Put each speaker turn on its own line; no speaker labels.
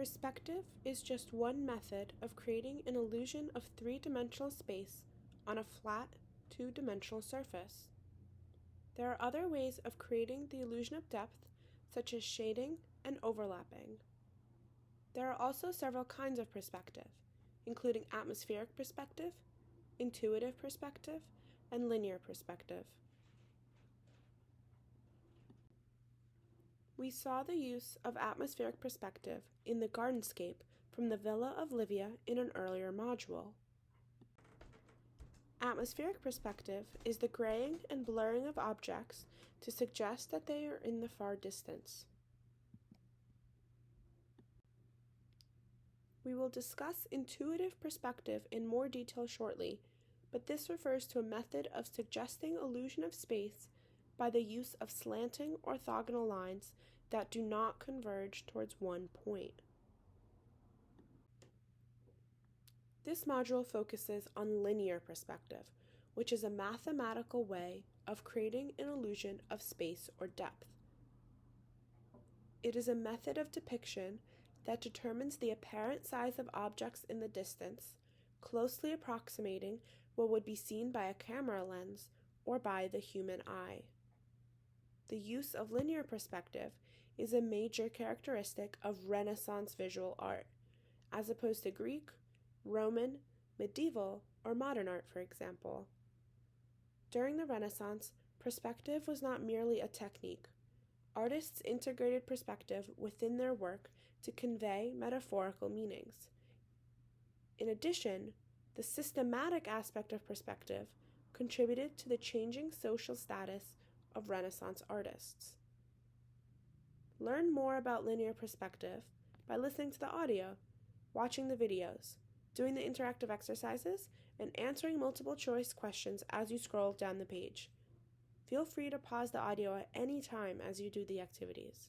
Perspective is just one method of creating an illusion of three-dimensional space on a flat, two-dimensional surface. There are other ways of creating the illusion of depth, such as shading and overlapping. There are also several kinds of perspective, including atmospheric perspective, intuitive perspective, and linear perspective. We saw the use of atmospheric perspective in the gardenscape from the Villa of Livia in an earlier module. Atmospheric perspective is the graying and blurring of objects to suggest that they are in the far distance. We will discuss intuitive perspective in more detail shortly, but this refers to a method of suggesting illusion of space by the use of slanting orthogonal lines that do not converge towards one point. This module focuses on linear perspective, which is a mathematical way of creating an illusion of space or depth. It is a method of depiction that determines the apparent size of objects in the distance, closely approximating what would be seen by a camera lens or by the human eye. The use of linear perspective is a major characteristic of Renaissance visual art, as opposed to Greek, Roman, medieval, or modern art, for example. During the Renaissance, perspective was not merely a technique. Artists integrated perspective within their work to convey metaphorical meanings. In addition, the systematic aspect of perspective contributed to the changing social status of Renaissance artists. Learn more about linear perspective by listening to the audio, watching the videos, doing the interactive exercises, and answering multiple choice questions as you scroll down the page. Feel free to pause the audio at any time as you do the activities.